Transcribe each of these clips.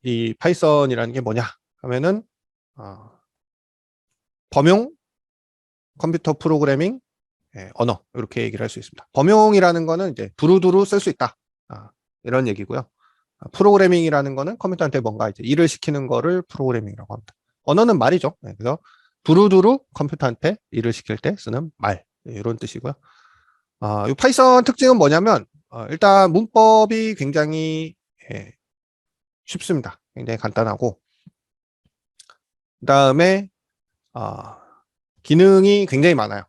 이 파이썬이라는 게 뭐냐 하면은 범용 컴퓨터 프로그래밍 언어, 이렇게 얘기를 할 수 있습니다. 범용이라는 거는 이제 두루두루 쓸 수 있다, 이런 얘기고요. 프로그래밍이라는 거는 컴퓨터한테 뭔가 이제 일을 시키는 거를 프로그래밍이라고 합니다. 언어는 말이죠. 그래서 두루두루 컴퓨터한테 일을 시킬 때 쓰는 말, 이런 뜻이고요. 이 파이썬 특징은 뭐냐면 일단 문법이 굉장히 쉽습니다. 굉장히 간단하고, 그 다음에 기능이 굉장히 많아요.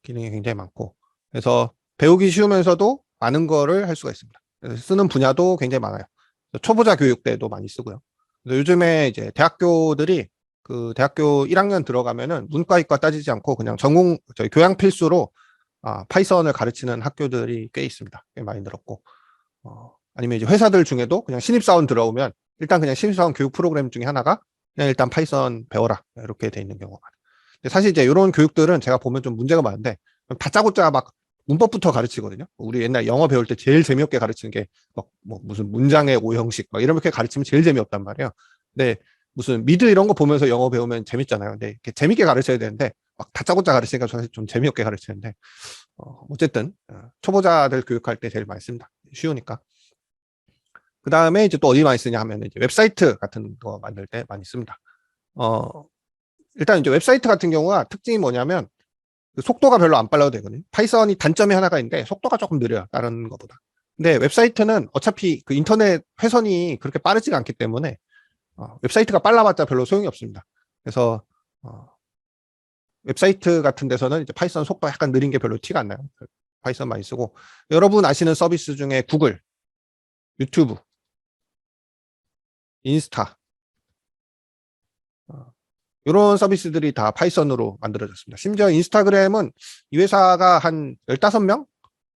기능이 굉장히 많고, 그래서 배우기 쉬우면서도 많은 거를 할 수가 있습니다. 그래서 쓰는 분야도 굉장히 많아요. 초보자 교육 때도 많이 쓰고요. 요즘에 이제 대학교들이 그 대학교 1학년 들어가면은 문과이과 따지지 않고 그냥 교양 필수로 파이썬을 가르치는 학교들이 꽤 있습니다. 꽤 많이 늘었고, 아니면 이제 회사들 중에도 그냥 신입사원 들어오면 일단 그냥 신입사원 교육 프로그램 중에 하나가 그냥 일단 파이썬 배워라, 이렇게 돼 있는 경우가 많아요. 근데 사실 이제 이런 교육들은 제가 보면 좀 문제가 많은데, 다짜고짜 막 문법부터 가르치거든요. 우리 옛날 영어 배울 때 제일 재미없게 가르치는 게 막 뭐 무슨 문장의 오형식 막 이렇게 가르치면 제일 재미없단 말이에요. 근데 무슨 미드 이런 거 보면서 영어 배우면 재밌잖아요. 근데 이렇게 재밌게 가르쳐야 되는데 막 다짜고짜 가르치니까 사실 좀 재미없게 가르치는데, 어쨌든 초보자들 교육할 때 제일 많이 씁니다. 쉬우니까. 그 다음에 이제 또 어디 많이 쓰냐 하면 이제 웹사이트 같은 거 만들 때 많이 씁니다. 일단 이제 웹사이트 같은 경우가 특징이 뭐냐면 그 속도가 별로 안 빨라도 되거든요. 파이썬이 단점이 하나가 있는데 속도가 조금 느려요, 다른 것보다. 근데 웹사이트는 어차피 그 인터넷 회선이 그렇게 빠르지가 않기 때문에 웹사이트가 빨라봤자 별로 소용이 없습니다. 그래서 웹사이트 같은 데서는 이제 파이썬 속도가 약간 느린 게 별로 티가 안 나요. 파이썬 많이 쓰고, 여러분 아시는 서비스 중에 구글, 유튜브, 인스타, 이런 서비스들이 다 파이썬으로 만들어졌습니다. 심지어 인스타그램은 이 회사가 한 15명?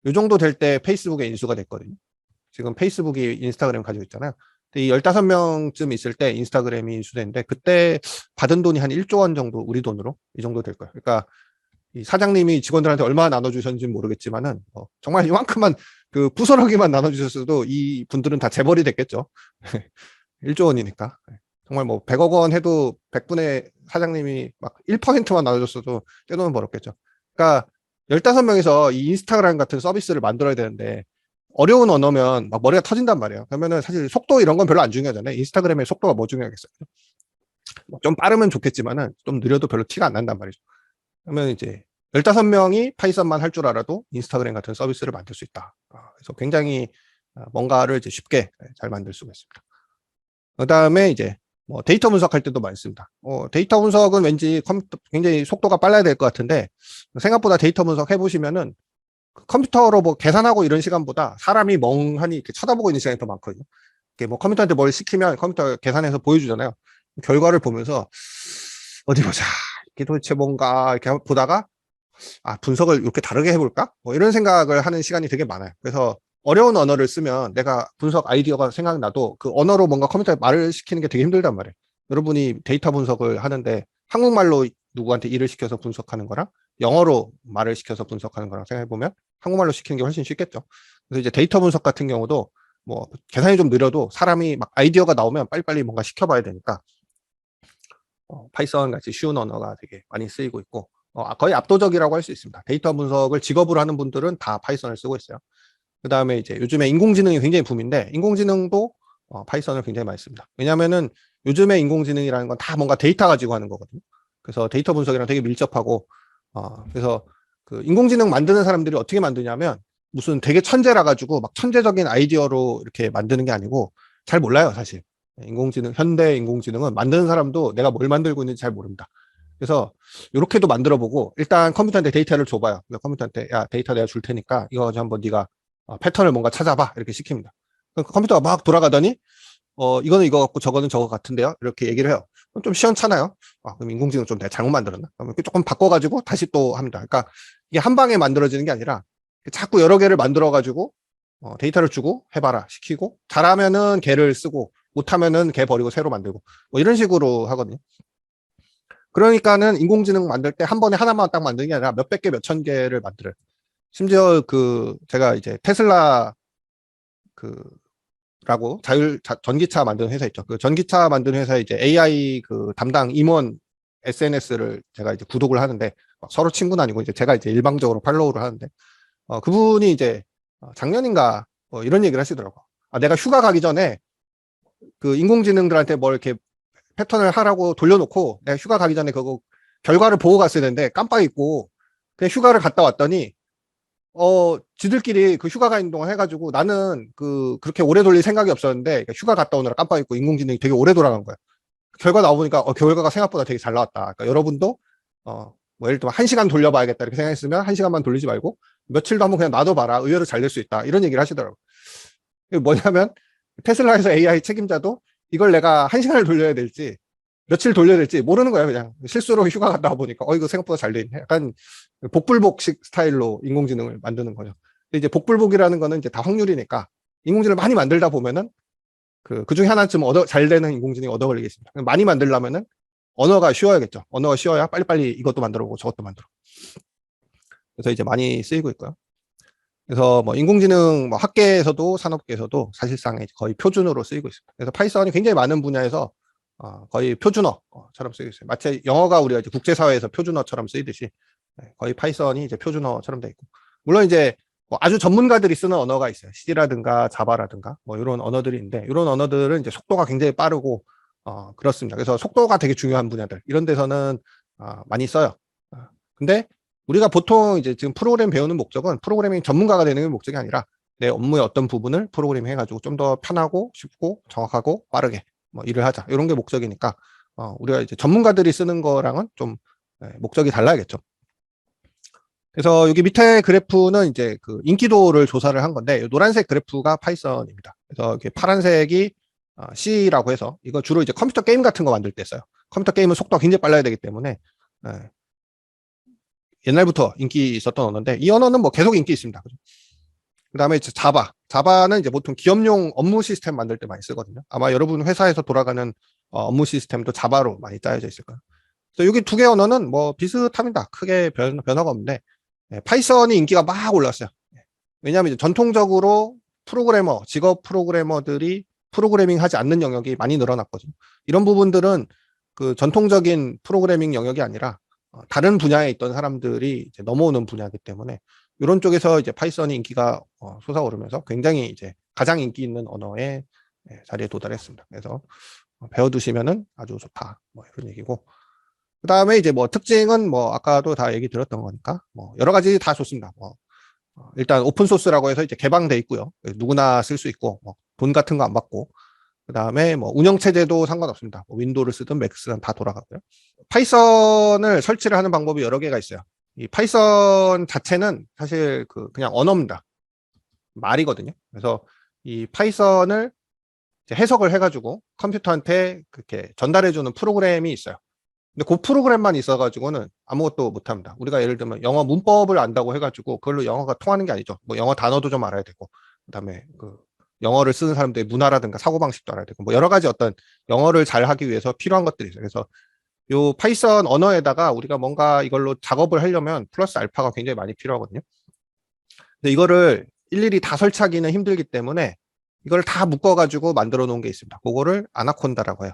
이 정도 될 때 페이스북에 인수가 됐거든요. 지금 페이스북이 인스타그램 가지고 있잖아요. 근데 이 15명쯤 있을 때 인스타그램이 인수됐는데, 그때 받은 돈이 한 1조 원 정도, 우리 돈으로 이 정도 될 거예요. 그러니까 이 사장님이 직원들한테 얼마나 나눠주셨는지는 모르겠지만은 정말 이만큼만 그 부스러기만 나눠주셨어도 이 분들은 다 재벌이 됐겠죠. 1조 원이니까. 정말 뭐 100억 원 해도 100분의 사장님이 막 1%만 나눠줬어도 떼돈은 벌었겠죠. 그러니까 15명에서 이 인스타그램 같은 서비스를 만들어야 되는데, 어려운 언어면 막 머리가 터진단 말이에요. 그러면은 사실 속도 이런 건 별로 안 중요하잖아요. 인스타그램의 속도가 뭐 중요하겠어요. 좀 빠르면 좋겠지만은 좀 느려도 별로 티가 안 난단 말이죠. 그러면 이제 15명이 파이썬만 할 줄 알아도 인스타그램 같은 서비스를 만들 수 있다. 그래서 굉장히 뭔가를 이제 쉽게 잘 만들 수가 있습니다. 그 다음에 이제 뭐 데이터 분석할 때도 많이 씁니다. 데이터 분석은 왠지 굉장히 속도가 빨라야 될 것 같은데, 생각보다 데이터 분석 해보시면은 컴퓨터로 뭐 계산하고 이런 시간보다 사람이 멍하니 이렇게 쳐다보고 있는 시간이 더 많거든요. 이게 뭐 컴퓨터한테 뭘 시키면 컴퓨터 계산해서 보여주잖아요. 결과를 보면서 어디 보자, 이게 도대체 뭔가 이렇게 보다가 분석을 이렇게 다르게 해볼까? 뭐 이런 생각을 하는 시간이 되게 많아요. 그래서 어려운 언어를 쓰면 내가 분석 아이디어가 생각나도 그 언어로 뭔가 컴퓨터에 말을 시키는 게 되게 힘들단 말이에요. 여러분이 데이터 분석을 하는데 한국말로 누구한테 일을 시켜서 분석하는 거랑 영어로 말을 시켜서 분석하는 거랑 생각해보면 한국말로 시키는 게 훨씬 쉽겠죠. 그래서 이제 데이터 분석 같은 경우도 뭐 계산이 좀 느려도 사람이 막 아이디어가 나오면 빨리빨리 뭔가 시켜봐야 되니까 파이썬 같이 쉬운 언어가 되게 많이 쓰이고 있고, 거의 압도적이라고 할 수 있습니다. 데이터 분석을 직업으로 하는 분들은 다 파이썬을 쓰고 있어요. 그 다음에 이제 요즘에 인공지능이 굉장히 붐인데, 인공지능도 파이썬을 굉장히 많이 씁니다. 왜냐면은 요즘에 인공지능이라는 건 다 뭔가 데이터 가지고 하는 거거든요. 그래서 데이터 분석이랑 되게 밀접하고, 그래서 그 인공지능 만드는 사람들이 어떻게 만드냐면 무슨 되게 천재라 가지고 막 천재적인 아이디어로 이렇게 만드는 게 아니고, 잘 몰라요, 사실. 현대 인공지능은 만드는 사람도 내가 뭘 만들고 있는지 잘 모릅니다. 그래서 이렇게도 만들어 보고, 일단 컴퓨터한테 데이터를 줘봐요. 컴퓨터한테 야, 데이터 내가 줄 테니까 이거 가지고 한번 네가 패턴을 뭔가 찾아봐, 이렇게 시킵니다. 컴퓨터가 막 돌아가더니 이거는 이거 같고 저거는 저거 같은데요, 이렇게 얘기를 해요. 그럼 좀 시원찮아요. 그럼 인공지능 좀 내가 잘못 만들었나? 그러면 조금 바꿔가지고 다시 또 합니다. 그러니까 이게 한 방에 만들어지는 게 아니라 자꾸 여러 개를 만들어가지고 데이터를 주고 해봐라 시키고, 잘하면은 걔를 쓰고 못하면은 걔 버리고 새로 만들고, 뭐 이런 식으로 하거든요. 그러니까는 인공지능 만들 때 한 번에 하나만 딱 만드는 게 아니라 몇백 개, 몇천 개를 만들어요. 심지어 제가 이제 테슬라를 전기차 만드는 회사 있죠. 그 전기차 만드는 회사에 이제 AI 그 담당 임원 SNS를 제가 이제 구독을 하는데, 서로 친구는 아니고 이제 제가 이제 일방적으로 팔로우를 하는데, 그분이 이제 작년인가 뭐 이런 얘기를 하시더라고. 내가 휴가 가기 전에 그 인공지능들한테 뭘 이렇게 패턴을 하라고 돌려놓고 내가 휴가 가기 전에 그거 결과를 보고 갔어야 되는데 깜빡 잊고 그냥 휴가를 갔다 왔더니 지들끼리 그 휴가 가 있는 동안 해가지고 나는 그렇게 오래 돌릴 생각이 없었는데 휴가 갔다 오느라 깜빡 잊고 인공지능이 되게 오래 돌아간 거야. 결과 나오니까 결과가 생각보다 되게 잘 나왔다. 그러니까 여러분도 뭐 예를 들면 1시간 돌려봐야겠다 이렇게 생각했으면 1시간만 돌리지 말고 며칠도 한번 그냥 놔둬봐라. 의외로 잘 될 수 있다. 이런 얘기를 하시더라고요. 이게 뭐냐면 테슬라에서 AI 책임자도 이걸 내가 1시간을 돌려야 될지 며칠 돌려야 될지 모르는 거예요. 그냥 실수로 휴가 갔다 와보니까 이거 생각보다 잘 돼 있네. 약간 복불복식 스타일로 인공지능을 만드는 거죠. 근데 이제 복불복이라는 거는 이제 다 확률이니까 인공지능을 많이 만들다 보면은 그 중에 하나쯤 잘 되는 인공지능이 얻어 걸리겠습니다. 많이 만들려면은 언어가 쉬워야겠죠. 언어가 쉬워야 빨리빨리 이것도 만들어보고 저것도 만들어. 그래서 이제 많이 쓰이고 있고요. 그래서 뭐 인공지능 뭐 학계에서도 산업계에서도 사실상 거의 표준어로 쓰이고 있습니다. 그래서 파이썬이 굉장히 많은 분야에서 거의 표준어처럼 쓰이고 있어요. 마치 영어가 우리가 이제 국제사회에서 표준어처럼 쓰이듯이 거의 파이썬이 이제 표준어처럼 돼 있고, 물론 이제 뭐 아주 전문가들이 쓰는 언어가 있어요. C라든가 자바라든가 뭐 이런 언어들이 있는데, 이런 언어들은 이제 속도가 굉장히 빠르고 그렇습니다. 그래서 속도가 되게 중요한 분야들 이런 데서는 많이 써요. 근데 우리가 보통 이제 지금 프로그램 배우는 목적은 프로그래밍 전문가가 되는 게 목적이 아니라 내 업무의 어떤 부분을 프로그래밍 해가지고 좀 더 편하고 쉽고 정확하고 빠르게 뭐 일을 하자, 이런 게 목적이니까 우리가 이제 전문가들이 쓰는 거랑은 좀 목적이 달라야겠죠. 그래서 여기 밑에 그래프는 이제 그 인기도를 조사를 한 건데, 노란색 그래프가 파이썬입니다. 그래서 이렇게 파란색이 C라고 해서 이거 주로 이제 컴퓨터 게임 같은 거 만들 때 써요. 컴퓨터 게임은 속도가 굉장히 빨라야 되기 때문에 옛날부터 인기 있었던 언어인데, 이 언어는 뭐 계속 인기 있습니다. 그 다음에 자바는 이제 보통 기업용 업무 시스템 만들 때 많이 쓰거든요. 아마 여러분 회사에서 돌아가는 업무 시스템도 자바로 많이 짜여져 있을 거예요. 그래서 여기 두 개 언어는 뭐 비슷합니다. 크게 변화가 없는데, 파이썬이 인기가 막 올랐어요. 왜냐하면 이제 전통적으로 직업 프로그래머들이 프로그래밍 하지 않는 영역이 많이 늘어났거든요. 이런 부분들은 그 전통적인 프로그래밍 영역이 아니라 다른 분야에 있던 사람들이 이제 넘어오는 분야이기 때문에 이런 쪽에서 이제 파이썬이 인기가 솟아오르면서 굉장히 이제 가장 인기 있는 언어의 자리에 도달했습니다. 그래서 배워두시면은 아주 좋다, 뭐 이런 얘기고, 그 다음에 이제 뭐 특징은 뭐 아까도 다 얘기 들었던 거니까 뭐 여러 가지 다 좋습니다. 뭐 일단 오픈 소스라고 해서 이제 개방돼 있고요. 누구나 쓸 수 있고, 뭐 돈 같은 거 안 받고, 그 다음에 뭐 운영 체제도 상관없습니다. 뭐 윈도우를 쓰든 맥 쓰든 다 돌아가고요. 파이썬을 설치를 하는 방법이 여러 개가 있어요. 이 파이썬 자체는 사실 그냥 언어입니다. 말이거든요. 그래서 이 파이썬을 해석을 해가지고 컴퓨터한테 그렇게 전달해주는 프로그램이 있어요. 근데 그 프로그램만 있어가지고는 아무것도 못합니다. 우리가 예를 들면 영어 문법을 안다고 해가지고 그걸로 영어가 통하는 게 아니죠. 뭐 영어 단어도 좀 알아야 되고, 그다음에 영어를 쓰는 사람들의 문화라든가 사고방식도 알아야 되고, 뭐 여러 가지 어떤 영어를 잘 하기 위해서 필요한 것들이 있어요. 그래서 요 파이썬 언어에다가 우리가 뭔가 이걸로 작업을 하려면 플러스 알파가 굉장히 많이 필요하거든요. 근데 이거를 일일이 다 설치하기는 힘들기 때문에 이걸 다 묶어가지고 만들어 놓은 게 있습니다. 그거를 아나콘다라고 해요.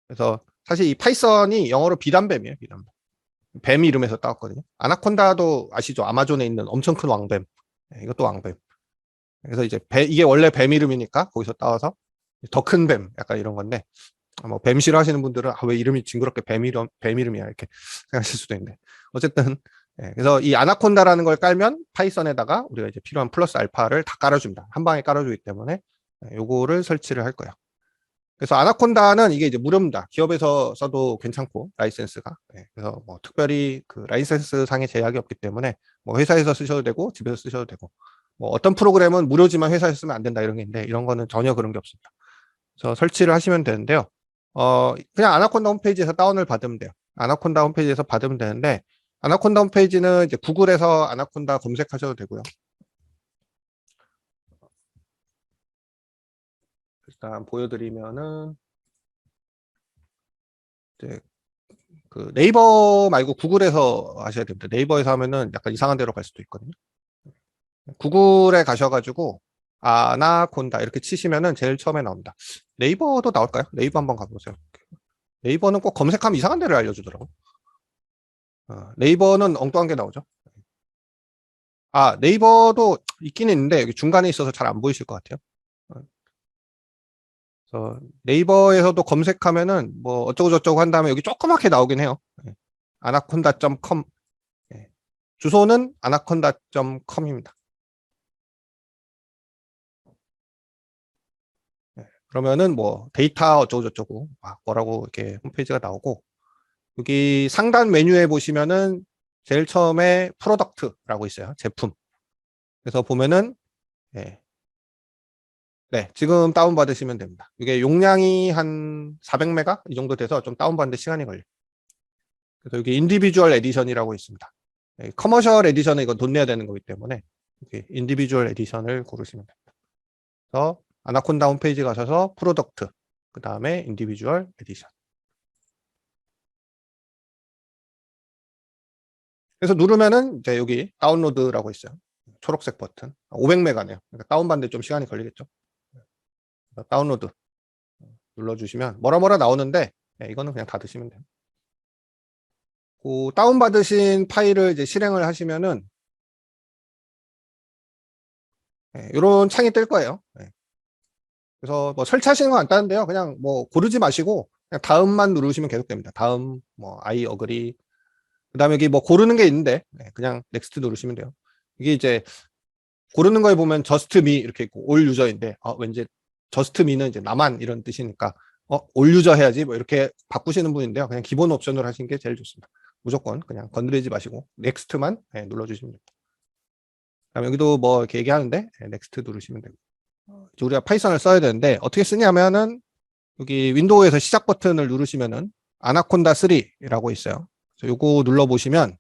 그래서 사실 이 파이썬이 영어로 비단뱀이에요. 비단뱀. 뱀 이름에서 따왔거든요. 아나콘다도 아시죠? 아마존에 있는 엄청 큰 왕뱀. 이것도 왕뱀. 그래서 이제 이게 원래 뱀 이름이니까 거기서 따와서 더 큰 뱀, 약간 이런 건데, 뭐 뱀 싫어하시는 분들은 왜 이름이 징그럽게 뱀 이름이야 이렇게 생각하실 수도 있는데, 어쨌든 그래서 이 아나콘다라는 걸 깔면 파이썬에다가 우리가 이제 필요한 플러스 알파를 다 깔아줍니다. 한 방에 깔아주기 때문에 요거를 설치를 할 거예요. 그래서 아나콘다는 이게 이제 무료입니다. 기업에서 써도 괜찮고, 라이센스가. 그래서 뭐 특별히 그 라이센스 상의 제약이 없기 때문에 뭐 회사에서 쓰셔도 되고 집에서 쓰셔도 되고, 뭐 어떤 프로그램은 무료지만 회사에서 쓰면 안 된다 이런 게 있는데, 이런 거는 전혀 그런 게 없습니다. 그래서 설치를 하시면 되는데요. 그냥 아나콘다 홈페이지에서 다운을 받으면 돼요. 아나콘다 홈페이지에서 받으면 되는데, 아나콘다 홈페이지는 이제 구글에서 아나콘다 검색하셔도 되고요. 일단 보여드리면은 이제 그 네이버 말고 구글에서 하셔야 됩니다. 네이버에서 하면은 약간 이상한 데로 갈 수도 있거든요. 구글에 가셔가지고 아나콘다 이렇게 치시면은 제일 처음에 나옵니다. 네이버도 나올까요? 네이버 한번 가보세요. 네이버는 꼭 검색하면 이상한 데를 알려주더라고. 네이버는 엉뚱한 게 나오죠. 네이버도 있긴 있는데 여기 중간에 있어서 잘 안 보이실 것 같아요. 어, 그래서 네이버에서도 검색하면은 뭐 어쩌고 저쩌고 한 다음에 여기 조그맣게 나오긴 해요. anaconda.com. 주소는 anaconda.com입니다. 그러면은 뭐 데이터 어쩌고 저쩌고 뭐라고 이렇게 홈페이지가 나오고, 여기 상단 메뉴에 보시면은 제일 처음에 프로덕트라고 있어요. 제품. 그래서 보면은 예, 네, 지금 다운받으시면 됩니다. 이게 용량이 한 400메가 이 정도 돼서 좀 다운받는데 시간이 걸려요. 그래서 여기 인디비주얼 에디션이라고 있습니다. 커머셜 에디션은 이건 돈 내야 되는 거기 때문에 이렇게 인디비주얼 에디션을 고르시면 됩니다. 그래서 아나콘다 홈페이지 가셔서 프로덕트, 그 다음에 인디비주얼 에디션. 그래서 누르면은 이제 여기 다운로드라고 있어요. 초록색 버튼. 500메가네요. 그러니까 다운받는데 좀 시간이 걸리겠죠. 다운로드 눌러주시면 뭐라 나오는데, 이거는 그냥 닫으시면 돼요. 그 다운받으신 파일을 이제 실행을 하시면은 이런 창이 뜰 거예요. 그래서 뭐 설치하시는 건 간단한데요. 그냥 뭐 고르지 마시고 그냥 다음만 누르시면 계속 됩니다. 다음, 뭐 I agree. 그다음에 여기 뭐 고르는 게 있는데 그냥 넥스트 누르시면 돼요. 이게 이제 고르는 거에 보면 just me 이렇게 있고 all user인데 왠지 just me는 이제 나만 이런 뜻이니까 all user 해야지 뭐 이렇게 바꾸시는 분인데요. 그냥 기본 옵션으로 하시는 게 제일 좋습니다. 무조건 그냥 건드리지 마시고 넥스트만 눌러주시면 됩니다. 그다음 여기도 뭐 이렇게 얘기하는데 넥스트 누르시면 되고, 우리가 파이썬을 써야 되는데 어떻게 쓰냐면은 여기 윈도우에서 시작 버튼을 누르시면은 아나콘다 3라고 있어요. 그래서 요거 눌러보시면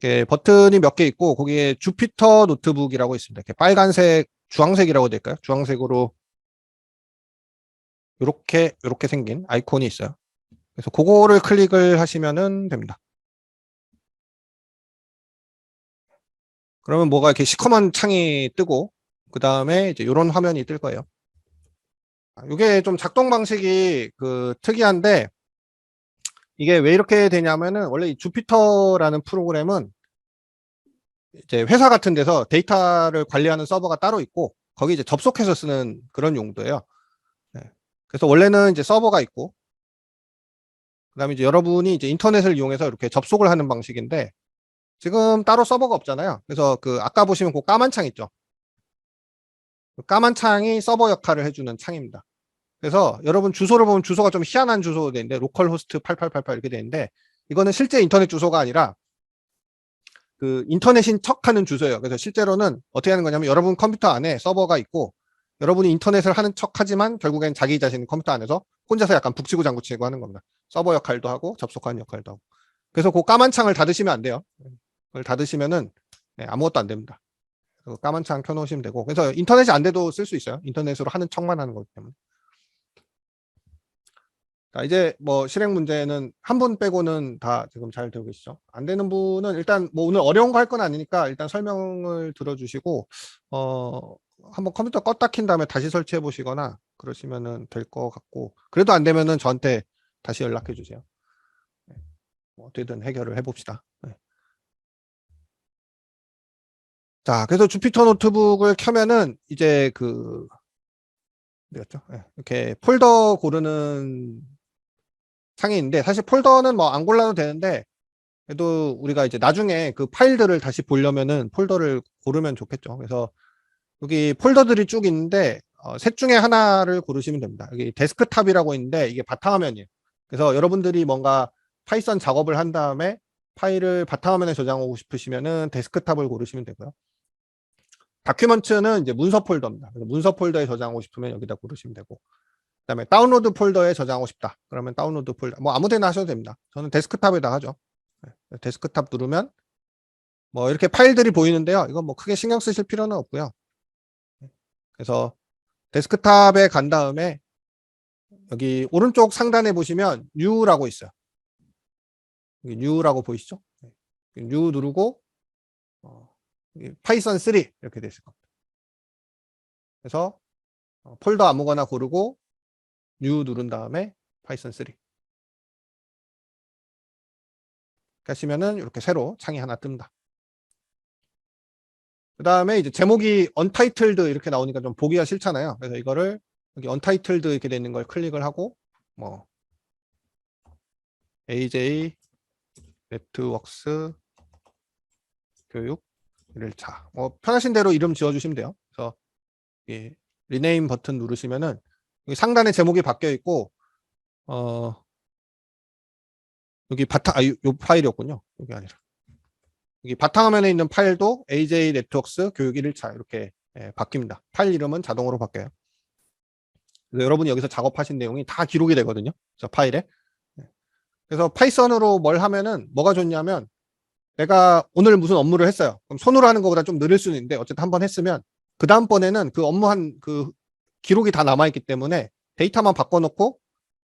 이렇게 버튼이 몇 개 있고 거기에 주피터 노트북이라고 있습니다. 이렇게 빨간색, 주황색이라고 될까요? 주황색으로 이렇게 생긴 아이콘이 있어요. 그래서 그거를 클릭을 하시면은 됩니다. 그러면 뭐가 이렇게 시커먼 창이 뜨고 그 다음에 이제 이런 화면이 뜰 거예요. 이게 좀 작동 방식이 특이한데, 이게 왜 이렇게 되냐면은 원래 이 주피터라는 프로그램은 이제 회사 같은 데서 데이터를 관리하는 서버가 따로 있고 거기 이제 접속해서 쓰는 그런 용도예요. 네. 그래서 원래는 이제 서버가 있고 그다음에 이제 여러분이 이제 인터넷을 이용해서 이렇게 접속을 하는 방식인데, 지금 따로 서버가 없잖아요. 그래서 아까 보시면 그 까만 창 있죠. 그 까만 창이 서버 역할을 해주는 창입니다. 그래서 여러분 주소를 보면 주소가 좀 희한한 주소가 되는데 로컬 호스트 8888 이렇게 되는데, 이거는 실제 인터넷 주소가 아니라 인터넷인 척하는 주소예요. 그래서 실제로는 어떻게 하는 거냐면 여러분 컴퓨터 안에 서버가 있고 여러분이 인터넷을 하는 척하지만 결국엔 자기 자신 컴퓨터 안에서 혼자서 약간 북치고 장구치고 하는 겁니다. 서버 역할도 하고 접속하는 역할도 하고. 그래서 그 까만 창을 닫으시면 안 돼요. 그걸 닫으시면은 아무것도 안 됩니다. 까만 창 켜놓으시면 되고, 그래서 인터넷이 안 돼도 쓸 수 있어요. 인터넷으로 하는 척만 하는 거기 때문에. 자, 이제 뭐 실행 문제는 한 분 빼고는 다 지금 잘 되고 계시죠? 안 되는 분은 일단 뭐 오늘 어려운 거 할 건 아니니까 일단 설명을 들어주시고 한번 컴퓨터 껐다 킨 다음에 다시 설치해 보시거나 그러시면은 될 것 같고, 그래도 안 되면은 저한테 다시 연락해 주세요. 뭐 어떻게든 해결을 해봅시다. 네. 자, 그래서 주피터 노트북을 켜면은 이제 뭐였죠? 네, 이렇게 폴더 고르는 창이 있는데, 사실 폴더는 뭐 안 골라도 되는데 그래도 우리가 이제 나중에 그 파일들을 다시 보려면은 폴더를 고르면 좋겠죠. 그래서 여기 폴더들이 쭉 있는데 셋 중에 하나를 고르시면 됩니다. 여기 데스크탑이라고 있는데 이게 바탕화면이에요. 그래서 여러분들이 뭔가 파이썬 작업을 한 다음에 파일을 바탕화면에 저장하고 싶으시면은 데스크탑을 고르시면 되고요. 다큐먼트는 이제 문서 폴더입니다. 그래서 문서 폴더에 저장하고 싶으면 여기다 고르시면 되고, 그다음에 다운로드 폴더에 저장하고 싶다. 그러면 다운로드 폴더 뭐 아무 데나 하셔도 됩니다. 저는 데스크탑에다 하죠. 데스크탑 누르면 뭐 이렇게 파일들이 보이는데요. 이건 뭐 크게 신경 쓰실 필요는 없고요. 그래서 데스크탑에 간 다음에 여기 오른쪽 상단에 보시면 New라고 있어요. 여기 New라고 보이시죠? New 누르고 파이썬 3 이렇게 되실 겁니다. 그래서 폴더 아무거나 고르고 new 누른 다음에 파이썬 3 하시면은 이렇게 새로 창이 하나 뜹니다. 그 다음에 이제 제목이 untitled 이렇게 나오니까 좀 보기가 싫잖아요. 그래서 이거를 여기 untitled 이렇게 되는 걸 클릭을 하고 뭐 AJ 네트웍스 교육 1차 뭐 편하신 대로 이름 지어주시면 돼요. 그래서 이 리네임 버튼 누르시면은 여기 상단에 제목이 바뀌어 있고 여기 바탕 요 파일이었군요. 여기 아니라 여기 바탕화면에 있는 파일도 AJ 네트웍스 교육 1차 이렇게 바뀝니다. 파일 이름은 자동으로 바뀌어요. 그래서 여러분이 여기서 작업하신 내용이 다 기록이 되거든요. 저 파일에. 그래서 파이썬으로 뭘 하면은 뭐가 좋냐면 내가 오늘 무슨 업무를 했어요. 그럼 손으로 하는 것보다 좀 느릴 수는 있는데 어쨌든 한번 했으면 그 다음번에는 그 업무 한 그 기록이 다 남아있기 때문에 데이터만 바꿔놓고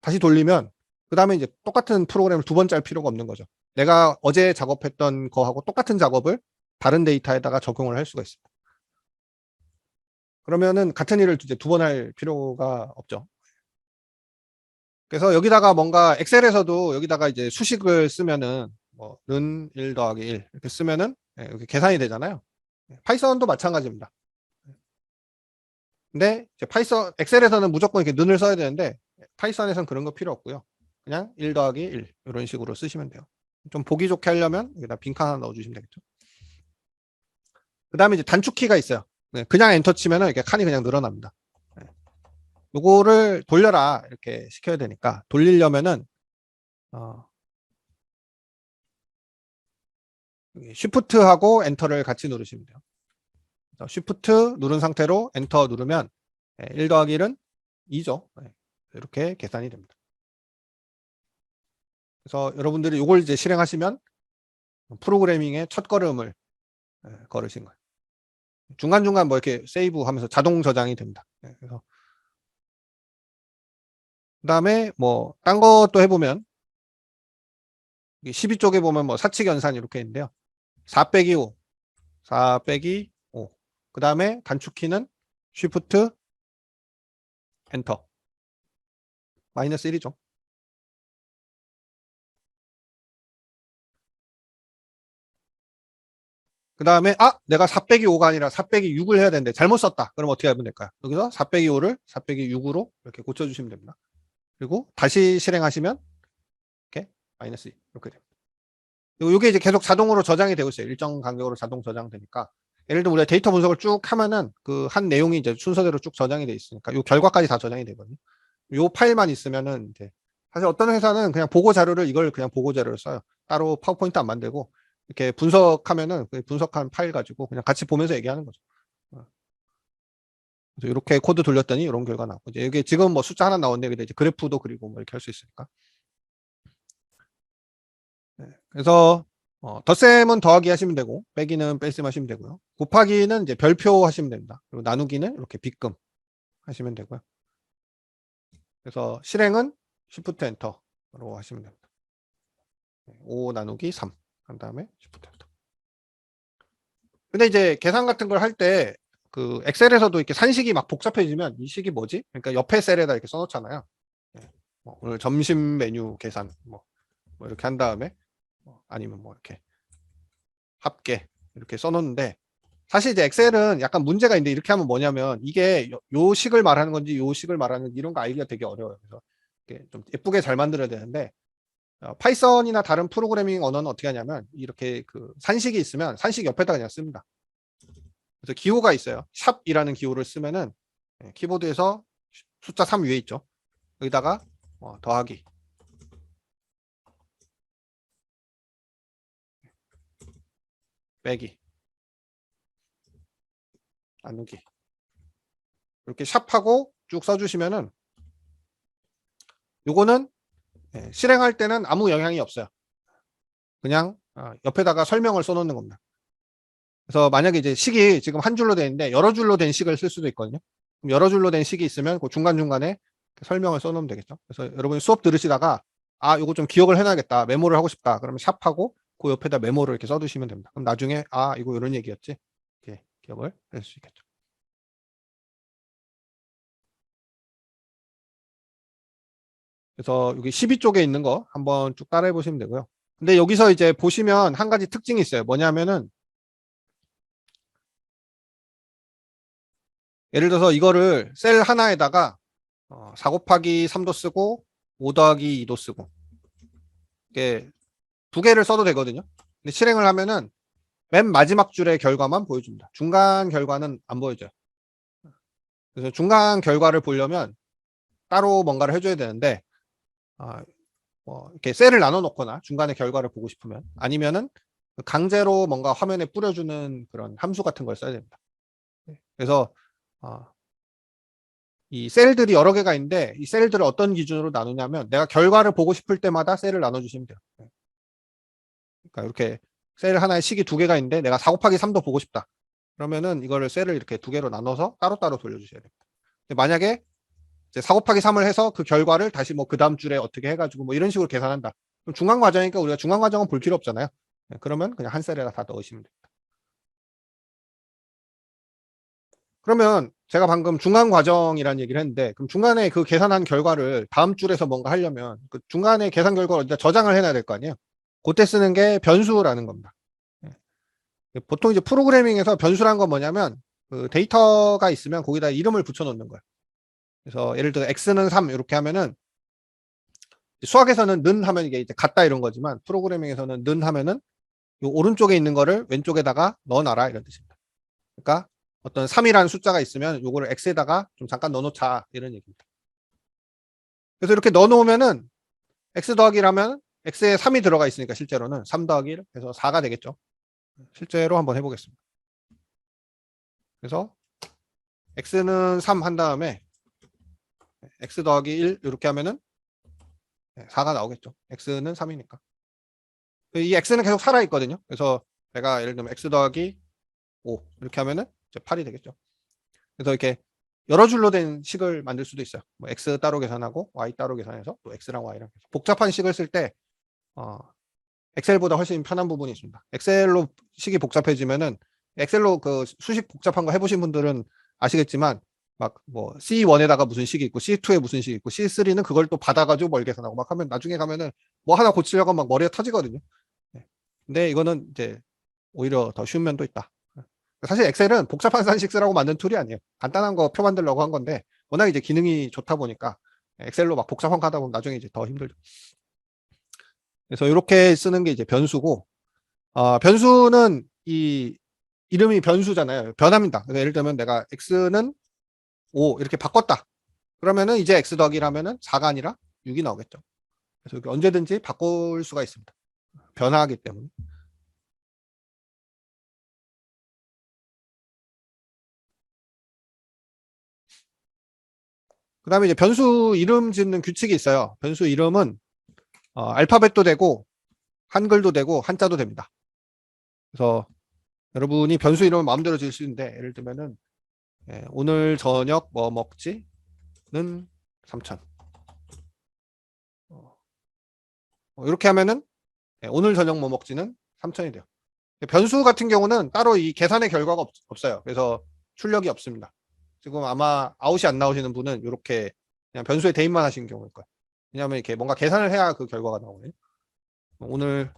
다시 돌리면 그 다음에 이제 똑같은 프로그램을 두 번 짤 필요가 없는 거죠. 내가 어제 작업했던 거하고 똑같은 작업을 다른 데이터에다가 적용을 할 수가 있습니다. 그러면은 같은 일을 이제 두 번 할 필요가 없죠. 그래서 여기다가 뭔가 엑셀에서도 여기다가 이제 수식을 쓰면은 뭐는 1 더하기 1 이렇게 쓰면은 이렇게 계산이 되잖아요. 파이썬도 마찬가지입니다. 근데 이제 파이썬 엑셀에서는 무조건 이렇게 는을 써야 되는데 파이썬에서는 그런 거 필요 없고요. 그냥 1 더하기 1 이런 식으로 쓰시면 돼요. 좀 보기 좋게 하려면 여기다 빈칸 하나 넣어주시면 되겠죠. 그 다음에 이제 단축키가 있어요. 그냥 엔터 치면은 이렇게 칸이 그냥 늘어납니다. 요거를 돌려라 이렇게 시켜야 되니까 돌리려면은 쉬프트하고 엔터를 같이 누르시면 돼요. 쉬프트 누른 상태로 엔터 누르면 1 더하기 1은 2죠. 이렇게 계산이 됩니다. 그래서 여러분들이 이걸 이제 실행하시면 프로그래밍의 첫 걸음을 걸으신 거예요. 중간중간 뭐 이렇게 세이브 하면서 자동 저장이 됩니다. 그래서 그 다음에 뭐 딴 것도 해보면 12쪽에 보면 뭐 사칙 연산 이렇게 있는데요. 4 빼기 5 4 빼기 5 그 다음에 단축키는 쉬프트 엔터 마이너스 1이죠. 그 다음에 내가 4 빼기 5가 아니라 4 빼기 6을 해야 되는데 잘못 썼다. 그럼 어떻게 하면 될까요? 여기서 4 빼기 5를 4 빼기 6으로 이렇게 고쳐주시면 됩니다. 그리고 다시 실행하시면 이렇게 마이너스 2 이렇게 됩니다. 이게 이제 계속 자동으로 저장이 되고 있어요. 일정 간격으로 자동 저장되니까. 예를 들어 우리가 데이터 분석을 쭉 하면은 그 한 내용이 이제 순서대로 쭉 저장이 돼 있으니까 이 결과까지 다 저장이 되거든요. 이 파일만 있으면은 이제 사실 어떤 회사는 그냥 보고 자료를 이걸 그냥 보고 자료를 써요. 따로 파워포인트 안 만들고 이렇게 분석하면은 그 분석한 파일 가지고 그냥 같이 보면서 얘기하는 거죠. 그래서 이렇게 코드 돌렸더니 이런 결과 나왔고 이제 여기 지금 뭐 숫자 하나 나왔는데 근데 이제 그래프도 그리고 뭐 이렇게 할 수 있으니까. 그래서 덧셈은 더하기 하시면 되고 빼기는 뺄셈 하시면 되고요. 곱하기는 이제 별표 하시면 됩니다. 그리고 나누기는 이렇게 빗금 하시면 되고요. 그래서 실행은 Shift 엔터로 하시면 됩니다. 5 나누기 3 한 다음에 Shift 엔터. 근데 이제 계산 같은 걸 할 때 그 엑셀에서도 이렇게 산식이 막 복잡해지면 이 식이 뭐지? 그러니까 옆에 셀에다 이렇게 써놓잖아요. 오늘 점심 메뉴 계산 뭐 이렇게 한 다음에 아니면 뭐 이렇게 합계 이렇게 써놓는데 사실 이제 엑셀은 약간 문제가 있는데 이렇게 하면 뭐냐면 이게 요 식을 말하는 건지 요 식을 말하는 건지 이런 거 알기가 되게 어려워요. 그래서 이렇게 좀 예쁘게 잘 만들어야 되는데 파이썬이나 다른 프로그래밍 언어는 어떻게 하냐면 이렇게 그 산식이 있으면 산식 옆에다 그냥 씁니다. 그래서 기호가 있어요. 샵이라는 기호를 쓰면은 키보드에서 숫자 3 위에 있죠. 여기다가 더하기 빼기 나누기 이렇게 샵하고 쭉 써주시면은 요거는 실행할 때는 아무 영향이 없어요. 그냥 옆에다가 설명을 써놓는 겁니다. 그래서 만약에 이제 식이 지금 한 줄로 되어 있는데 여러 줄로 된 식을 쓸 수도 있거든요. 그럼 여러 줄로 된 식이 있으면 그 중간중간에 설명을 써놓으면 되겠죠. 그래서 여러분이 수업 들으시다가 요거 좀 기억을 해놔야겠다. 메모를 하고 싶다. 그러면 샵하고 그 옆에다 메모를 이렇게 써두시면 됩니다. 그럼 나중에 이거 이런 얘기였지. 이렇게 기억을 할 수 있겠죠. 그래서 여기 12쪽에 있는 거 한번 쭉 따라해 보시면 되고요. 근데 여기서 이제 보시면 한 가지 특징이 있어요. 뭐냐면은 예를 들어서 이거를 셀 하나에다가 4 곱하기 3도 쓰고 5 더하기 2도 쓰고 이게 두 개를 써도 되거든요. 근데 실행을 하면은 맨 마지막 줄의 결과만 보여줍니다. 중간 결과는 안 보여줘요. 그래서 중간 결과를 보려면 따로 뭔가를 해줘야 되는데 이렇게 셀을 나눠 놓거나 중간에 결과를 보고 싶으면 아니면은 강제로 뭔가 화면에 뿌려주는 그런 함수 같은 걸 써야 됩니다. 그래서 어, 이 셀들이 여러 개가 있는데 이 셀들을 어떤 기준으로 나누냐면 내가 결과를 보고 싶을 때마다 셀을 나눠주시면 돼요. 그러니까 이렇게 셀 하나에 식이 두 개가 있는데 내가 4 곱하기 3도 보고 싶다. 그러면은 이거를 셀을 이렇게 두 개로 나눠서 따로따로 돌려주셔야 됩니다. 만약에 이제 4 곱하기 3을 해서 그 결과를 다시 뭐 그 다음 줄에 어떻게 해가지고 뭐 이런 식으로 계산한다. 그럼 중간 과정이니까 우리가 중간 과정은 볼 필요 없잖아요. 그러면 그냥 한 셀에다 다 넣으시면 됩니다. 그러면 제가 방금 중간 과정이라는 얘기를 했는데 그럼 중간에 그 계산한 결과를 다음 줄에서 뭔가 하려면 그 중간에 계산 결과를 어디다 저장을 해놔야 될 거 아니에요. 그때 쓰는 게 변수라는 겁니다. 보통 이제 프로그래밍에서 변수란 건 뭐냐면 그 데이터가 있으면 거기다 이름을 붙여 놓는 거예요. 그래서 예를 들어 x는 3 이렇게 하면은 수학에서는 는 하면 이게 이제 같다 이런 거지만 프로그래밍에서는 는 하면은 요 오른쪽에 있는 거를 왼쪽에다가 넣어놔라 이런 뜻입니다. 그러니까 어떤 3이라는 숫자가 있으면 요거를 x에다가 좀 잠깐 넣어놓자 이런 얘기입니다. 그래서 이렇게 넣어놓으면은 x 더하기라면 x에 3이 들어가 있으니까 실제로는 3 더하기 1 해서 4가 되겠죠. 실제로 한번 해보겠습니다. 그래서 x는 3 한 다음에 x 더하기 1 이렇게 하면은 4가 나오겠죠. x는 3이니까. 이 x는 계속 살아있거든요. 그래서 내가 예를 들면 x 더하기 5 이렇게 하면은 이제 8이 되겠죠. 그래서 이렇게 여러 줄로 된 식을 만들 수도 있어요. 뭐 x 따로 계산하고 y 따로 계산해서 또 x랑 y랑 복잡한 식을 쓸 때 엑셀보다 훨씬 편한 부분이 있습니다. 엑셀로 식이 복잡해지면은 엑셀로 그 수식 복잡한 거 해보신 분들은 아시겠지만 막 뭐 C1에다가 무슨 식이 있고 C2에 무슨 식이 있고 C3는 그걸 또 받아가지고 뭘 계산하고 막 하면 나중에 가면은 뭐 하나 고치려고 막 머리가 터지거든요. 근데 이거는 이제 오히려 더 쉬운 면도 있다. 사실 엑셀은 복잡한 산식 쓰라고 만든 툴이 아니에요. 간단한 거 표 만들려고 한 건데 워낙 이제 기능이 좋다 보니까 엑셀로 막 복잡한 거 하다 보면 나중에 이제 더 힘들죠. 그래서 이렇게 쓰는 게 이제 변수고 변수는 이 이름이 변수잖아요. 변합니다. 그래서 예를 들면 내가 x는 5 이렇게 바꿨다. 그러면은 이제 x 더하기라면은 4가 아니라 6이 나오겠죠. 그래서 언제든지 바꿀 수가 있습니다. 변화하기 때문에. 그 다음에 이제 변수 이름 짓는 규칙이 있어요. 변수 이름은 알파벳도 되고 한글도 되고 한자도 됩니다. 그래서 여러분이 변수 이름을 마음대로 지을 수 있는데 예를 들면은 오늘 저녁 뭐 먹지는 3천 이렇게 하면은 오늘 저녁 뭐 먹지는 3천이 돼요. 변수 같은 경우는 따로 이 계산의 결과가 없어요. 그래서 출력이 없습니다. 지금 아마 아웃이 안 나오시는 분은 이렇게 그냥 변수에 대입만 하시는 경우일 거예요. 왜냐하면 이렇게 뭔가 계산을 해야 그 결과가 나오거든요. 오늘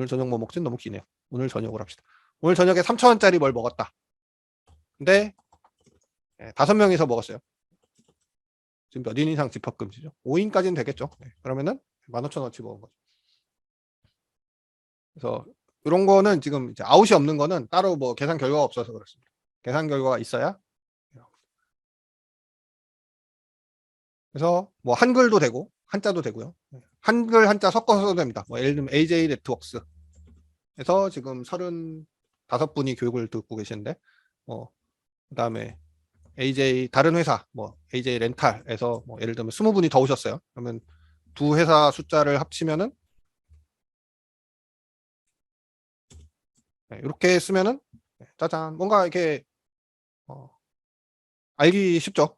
저녁 뭐 먹지는 너무 기네요. 오늘 저녁을 합시다. 오늘 저녁에 3,000원짜리 뭘 먹었다. 근데 5명이서 먹었어요. 지금 몇 인 이상 집합금지죠? 5인까지는 되겠죠. 그러면은 15,000원치 먹은 거죠. 그래서 이런 거는 지금 이제 아웃이 없는 거는 따로 뭐 계산 결과가 없어서 그렇습니다. 계산 결과가 있어야. 그래서 뭐 한글도 되고 한자도 되고요. 한글 한자 섞어서 써도 됩니다. 뭐 예를 들면 AJ 네트워크스에서 지금 35분이 교육을 듣고 계시는데 그다음에 AJ 다른 회사 뭐 AJ 렌탈에서 뭐 예를 들면 20분이 더 오셨어요. 그러면 두 회사 숫자를 합치면은 이렇게 쓰면은 짜잔 뭔가 이렇게 어, 알기 쉽죠.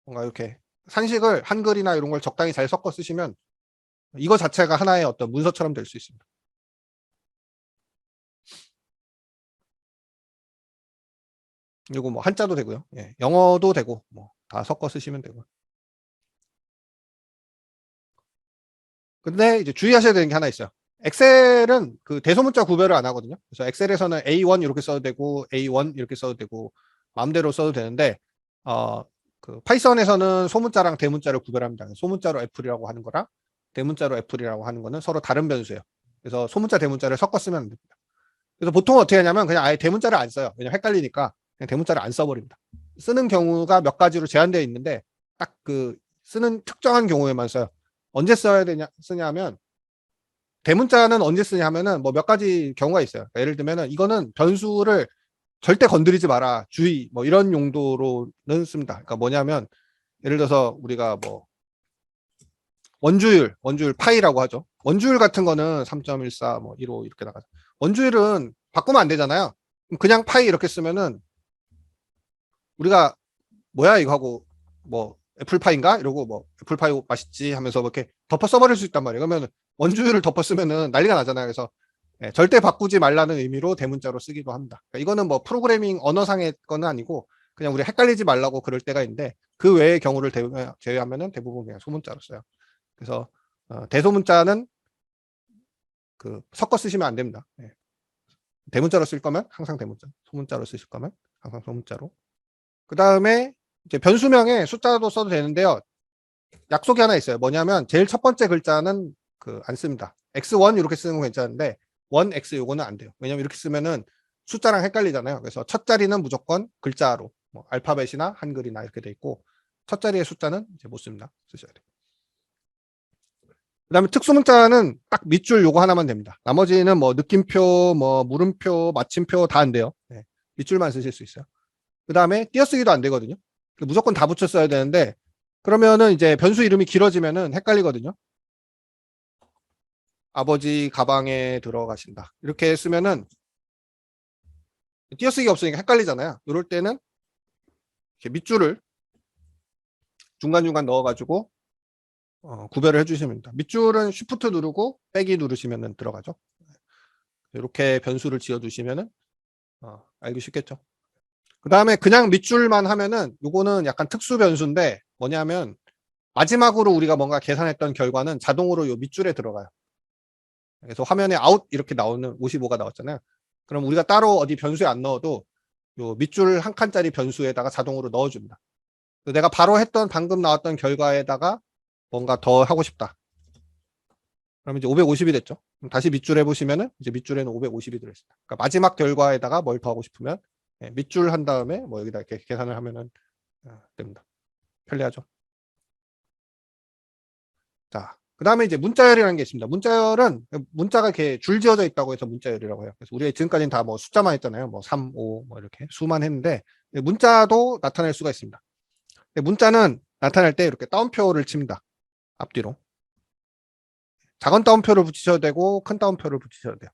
뭔가 이렇게 산식을 한글이나 이런 걸 적당히 잘 섞어 쓰시면 이거 자체가 하나의 어떤 문서처럼 될 수 있습니다. 그리고 뭐 한자도 되고요. 영어도 되고 뭐 다 섞어 쓰시면 되고. 근데 이제 주의하셔야 되는 게 하나 있어요. 엑셀은 그 대소문자 구별을 안 하거든요. 그래서 엑셀에서는 A1 이렇게 써도 되고 A1 이렇게 써도 되고 마음대로 써도 되는데 그 파이썬에서는 소문자랑 대문자를 구별합니다. 소문자로 애플이라고 하는 거랑 대문자로 애플이라고 하는 거는 서로 다른 변수예요. 그래서 소문자 대문자를 섞어 쓰면 안 됩니다. 그래서 보통 어떻게 하냐면 그냥 아예 대문자를 안 써요. 왜냐면 헷갈리니까 그냥 대문자를 안 써버립니다. 쓰는 경우가 몇 가지로 제한되어 있는데 딱 그 쓰는 특정한 경우에만 써요. 언제 써야 되냐 쓰냐면 대문자는 언제 쓰냐 하면은 뭐 몇 가지 경우가 있어요. 그러니까 예를 들면은 이거는 변수를 절대 건드리지 마라 주의 뭐 이런 용도로는 씁니다. 그러니까 뭐냐면 예를 들어서 우리가 뭐 원주율 파이라고 하죠. 원주율 같은 거는 3.14 뭐 15 이렇게 나가죠. 원주율은 바꾸면 안 되잖아요. 그냥 파이 이렇게 쓰면은 우리가 뭐야 이거 하고 뭐 애플파이인가 이러고 뭐 애플파이 맛있지 하면서 이렇게 덮어 써버릴 수 있단 말이에요. 그러면 원주율을 덮어 쓰면은 난리가 나잖아요. 그래서 절대 바꾸지 말라는 의미로 대문자로 쓰기도 합니다. 그러니까 이거는 뭐 프로그래밍 언어상의 거는 아니고 그냥 우리 헷갈리지 말라고 그럴 때가 있는데 그 외의 경우를 제외하면은 대부분 그냥 소문자로 써요. 그래서 대소문자는 그 섞어 쓰시면 안 됩니다. 대문자로 쓸 거면 항상 대문자, 소문자로 쓰실 거면 항상 소문자로. 그 다음에 이제 변수명에 숫자도 써도 되는데요. 약속이 하나 있어요. 뭐냐면 제일 첫 번째 글자는 그 안 씁니다. x1 이렇게 쓰는 건 괜찮은데 1x 요거는 안 돼요. 왜냐면 이렇게 쓰면은 숫자랑 헷갈리잖아요. 그래서 첫 자리는 무조건 글자로 뭐 알파벳이나 한글이나 이렇게 돼 있고 첫 자리의 숫자는 이제 못 씁니다. 쓰셔야 돼요. 그다음에 특수문자는 딱 밑줄 요거 하나만 됩니다. 나머지는 뭐 느낌표, 뭐 물음표, 마침표 다 안 돼요. 네. 밑줄만 쓰실 수 있어요. 그다음에 띄어쓰기도 안 되거든요. 무조건 다 붙여 써야 되는데 그러면은 이제 변수 이름이 길어지면은 헷갈리거든요. 아버지 가방에 들어가신다. 이렇게 쓰면은 띄어쓰기 없으니까 헷갈리잖아요. 이럴 때는 이렇게 밑줄을 중간중간 넣어가지고 구별을 해주시면 됩니다. 밑줄은 쉬프트 누르고 빼기 누르시면 들어가죠. 이렇게 변수를 지어주시면은 알기 쉽겠죠. 그 다음에 그냥 밑줄만 하면은 요거는 약간 특수 변수인데 뭐냐면 마지막으로 우리가 뭔가 계산했던 결과는 자동으로 요 밑줄에 들어가요. 그래서 화면에 아웃 이렇게 나오는 55가 나왔잖아요. 그럼 우리가 따로 어디 변수에 안 넣어도 요 밑줄 한 칸짜리 변수에다가 자동으로 넣어줍니다. 내가 바로 했던 방금 나왔던 결과에다가 뭔가 더 하고 싶다. 그럼 이제 550이 됐죠. 그럼 다시 밑줄 해보시면은 이제 밑줄에는 550이 들어있습니다. 그러니까 마지막 결과에다가 뭘 더 하고 싶으면 밑줄 한 다음에 뭐 여기다 이렇게 계산을 하면은 됩니다. 편리하죠. 자, 그 다음에 이제 문자열이라는 게 있습니다. 문자열은 문자가 이렇게 줄 지어져 있다고 해서 문자열이라고 해요. 그래서 우리가 지금까지는 다 뭐 숫자만 했잖아요. 뭐 3, 5, 뭐 이렇게 수만 했는데 문자도 나타낼 수가 있습니다. 문자는 나타낼 때 이렇게 따옴표를 칩니다. 앞뒤로. 작은 따옴표를 붙이셔도 되고 큰 따옴표를 붙이셔도 돼요.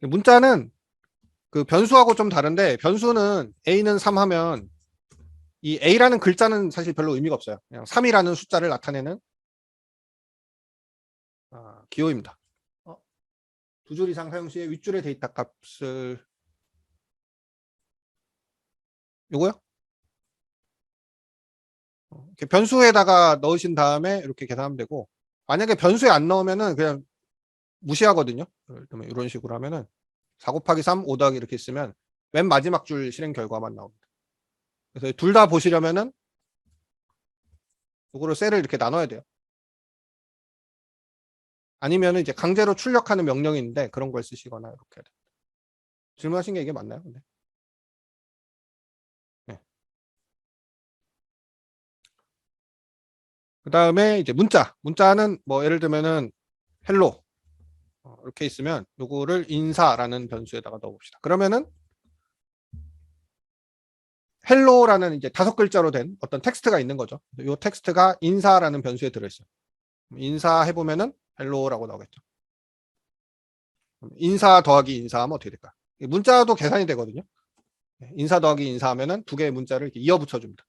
문자는 그 변수하고 좀 다른데 변수는 A는 3 하면 이 A라는 글자는 사실 별로 의미가 없어요. 그냥 3이라는 숫자를 나타내는 기호입니다. 두 줄 이상 사용 시에 윗줄의 데이터 값을 요거요? 이렇게 변수에다가 넣으신 다음에 이렇게 계산하면 되고 만약에 변수에 안 넣으면은 그냥 무시하거든요. 그러면 이런 식으로 하면은 4 곱하기 3, 5 더하기 이렇게 쓰면 맨 마지막 줄 실행 결과만 나옵니다. 그래서 둘 다 보시려면은 이거를 셀을 이렇게 나눠야 돼요. 아니면은 이제 강제로 출력하는 명령이 있는데 그런 걸 쓰시거나 이렇게 해야 돼요. 질문하신 게 이게 맞나요? 근데? 네. 그 다음에 이제 문자는 뭐 예를 들면은 헬로 이렇게 있으면 요거를 인사라는 변수에다가 넣어봅시다. 그러면은 헬로라는 이제 5글자로 된 어떤 텍스트가 있는 거죠. 이 텍스트가 인사라는 변수에 들어있어요. 인사 해보면은 헬로라고 나오겠죠. 인사 더하기 인사하면 어떻게 될까? 문자도 계산이 되거든요. 인사 더하기 인사하면은 두 개의 문자를 이렇게 이어 붙여줍니다.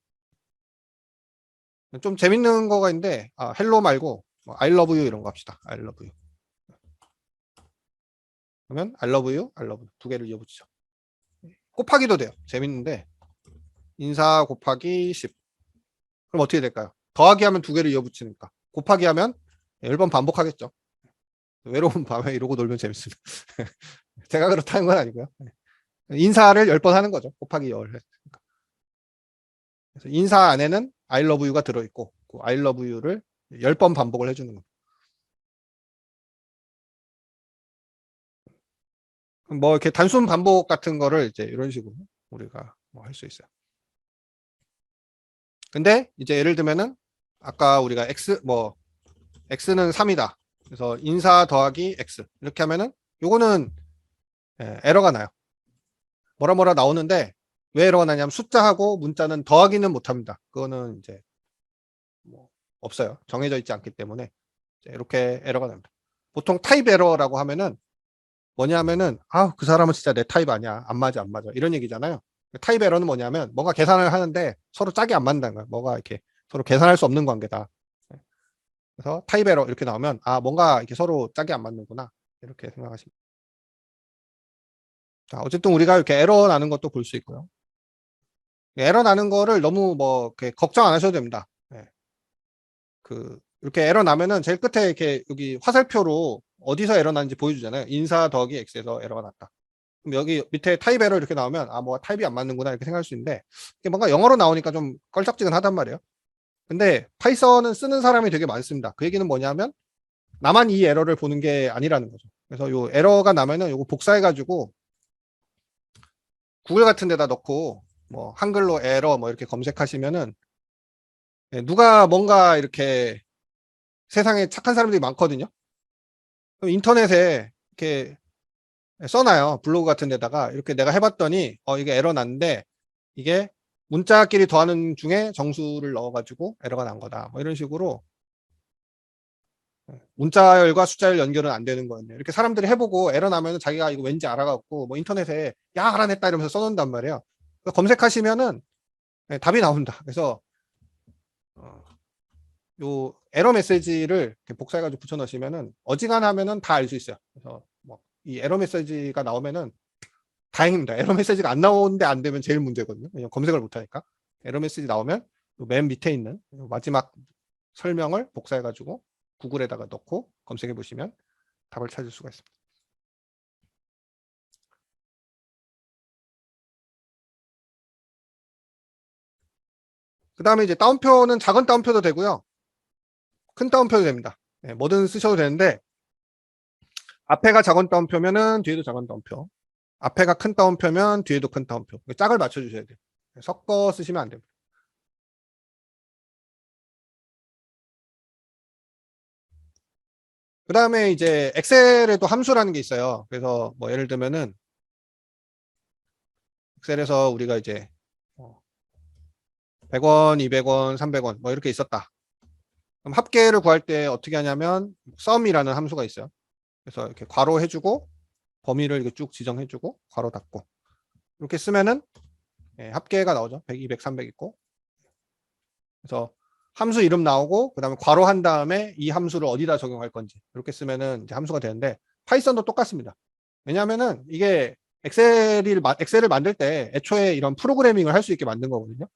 좀 재밌는 거가 있는데 헬로 말고 I love you 이런 거 합시다. I love you. 그러면 I love you, I love you 두 개를 이어 붙이죠. 곱하기도 돼요. 재밌는데 인사 곱하기 10. 그럼 어떻게 될까요? 더하기 하면 두 개를 이어 붙이니까 곱하기 하면 10번 반복하겠죠. 외로운 밤에 이러고 놀면 재밌습니다. 제가 그렇다는 건 아니고요. 인사를 10번 하는 거죠. 곱하기 10. 그래서 인사 안에는 I love you가 들어있고, 그 I love you를 10번 반복을 해주는 겁니다. 뭐 이렇게 단순 반복 같은 거를 이제 이런 식으로 우리가 뭐 할 수 있어요. 근데 이제 예를 들면은 아까 우리가 x는 3이다. 그래서 인사 더하기 x 이렇게 하면은 요거는 에러가 나요. 뭐라 나오는데 왜 에러가 나냐면 숫자하고 문자는 더하기는 못합니다. 그거는 이제 뭐 없어요. 정해져 있지 않기 때문에 이렇게 에러가 납니다. 보통 타입 에러라고 하면은 뭐냐면은 그 사람은 진짜 내 타입 아니야. 안 맞아 이런 얘기잖아요. 타입 에러는 뭐냐면 뭔가 계산을 하는데 서로 짝이 안 맞는다는 거야. 뭐가 이렇게 서로 계산할 수 없는 관계다. 그래서 타입 에러 이렇게 나오면 뭔가 이렇게 서로 짝이 안 맞는구나 이렇게 생각하시면. 자, 어쨌든 우리가 이렇게 에러 나는 것도 볼 수 있고요. 에러 나는 거를 너무 뭐 이렇게 걱정 안 하셔도 됩니다. 이렇게 에러 나면은 제일 끝에 이렇게 여기 화살표로 어디서 에러 나는지 보여주잖아요. 인사 더하기 x에서 에러가 났다. 그럼 여기 밑에 타입 에러 이렇게 나오면 뭐 타입이 안 맞는구나 이렇게 생각할 수 있는데 이게 뭔가 영어로 나오니까 좀 껄쩍지근하단 말이에요. 근데 파이썬은 쓰는 사람이 되게 많습니다. 그 얘기는 뭐냐면 나만 이 에러를 보는 게 아니라는 거죠. 그래서 요 에러가 나면은 요거 복사해가지고 구글 같은 데다 넣고 뭐 한글로 에러 뭐 이렇게 검색하시면은 누가 뭔가 이렇게 세상에 착한 사람들이 많거든요. 그럼 인터넷에 이렇게 써놔요. 블로그 같은 데다가 이렇게 내가 해봤더니 이게 에러 났는데 이게 문자끼리 더하는 중에 정수를 넣어가지고 에러가 난 거다. 뭐 이런 식으로 문자열과 숫자열 연결은 안 되는 거였네요. 이렇게 사람들이 해보고 에러 나면 자기가 이거 왠지 알아갖고 뭐 인터넷에 야 알아냈다 이러면서 써놓는단 말이에요. 검색하시면은 답이 나온다. 그래서 요 에러 메시지를 복사해가지고 붙여넣으시면은 어지간하면은 다 알 수 있어요. 그래서 뭐 이 에러 메시지가 나오면은 다행입니다. 에러 메시지가 안 나오는데 안 되면 제일 문제거든요. 왜냐면 검색을 못하니까. 에러 메시지 나오면 맨 밑에 있는 마지막 설명을 복사해가지고 구글에다가 넣고 검색해 보시면 답을 찾을 수가 있습니다. 그 다음에 이제 따옴표는 작은 따옴표도 되고요. 큰 따옴표도 됩니다. 뭐든 쓰셔도 되는데 앞에가 작은 따옴표면은 뒤에도 작은 따옴표. 앞에가 큰 따옴표면 뒤에도 큰 따옴표. 짝을 맞춰주셔야 돼요. 섞어 쓰시면 안 됩니다. 그 다음에 이제 엑셀에도 함수라는 게 있어요. 그래서 뭐 예를 들면은 엑셀에서 우리가 이제 100원, 200원, 300원 뭐 이렇게 있었다. 그럼 합계를 구할 때 어떻게 하냐면 sum이라는 함수가 있어요. 그래서 이렇게 괄호 해주고 범위를 이렇게 쭉 지정해주고 괄호 닫고 이렇게 쓰면은 합계가 나오죠. 100, 200, 300 있고. 그래서 함수 이름 나오고 그다음에 괄호 한 다음에 이 함수를 어디다 적용할 건지 이렇게 쓰면은 이제 함수가 되는데 파이썬도 똑같습니다. 왜냐하면은 이게 엑셀을 만들 때 애초에 이런 프로그래밍을 할 수 있게 만든 거거든요.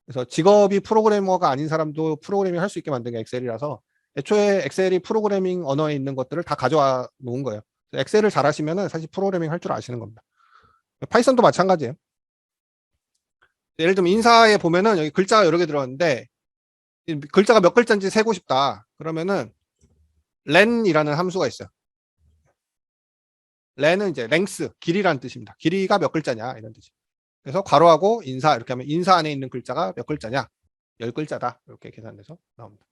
그래서 직업이 프로그래머가 아닌 사람도 프로그래밍 할 수 있게 만든 게 엑셀이라서 애초에 엑셀이 프로그래밍 언어에 있는 것들을 다 가져와 놓은 거예요. 엑셀을 잘 하시면은 사실 프로그래밍 할 줄 아시는 겁니다. 파이썬도 마찬가지예요. 예를 들면 인사에 보면은 여기 글자가 여러 개 들어갔는데 글자가 몇 글자인지 세고 싶다. 그러면은 len이라는 함수가 있어요. len은 이제 length, 길이라는 뜻입니다. 길이가 몇 글자냐 이런 뜻이에요. 그래서 괄호하고 인사 이렇게 하면 인사 안에 있는 글자가 몇 글자냐? 10글자다. 이렇게 계산돼서 나옵니다.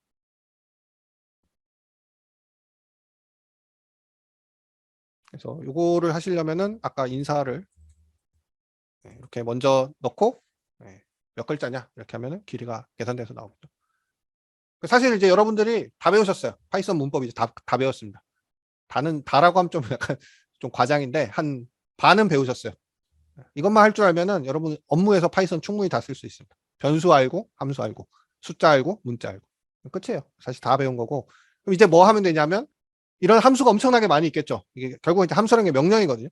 그래서 요거를 하시려면은 아까 인사를 이렇게 먼저 넣고 몇 글자냐 이렇게 하면은 길이가 계산돼서 나옵니다. 사실 이제 여러분들이 다 배우셨어요. 파이썬 문법 이제 다 배웠습니다. 다라고 하면 좀 약간 좀 과장인데 한 반은 배우셨어요. 이것만 할 줄 알면은 여러분 업무에서 파이썬 충분히 다 쓸 수 있습니다. 변수 알고 함수 알고 숫자 알고 문자 알고 끝이에요. 사실 다 배운 거고. 그럼 이제 뭐 하면 되냐면 이런 함수가 엄청나게 많이 있겠죠. 이게 결국 이제 함수라는 게 명령이거든요.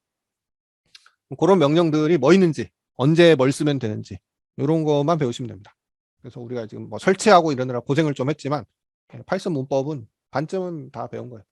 그런 명령들이 뭐 있는지 언제 뭘 쓰면 되는지 이런 것만 배우시면 됩니다. 그래서 우리가 지금 뭐 설치하고 이러느라 고생을 좀 했지만 파이썬 문법은 반쯤은 다 배운 거예요.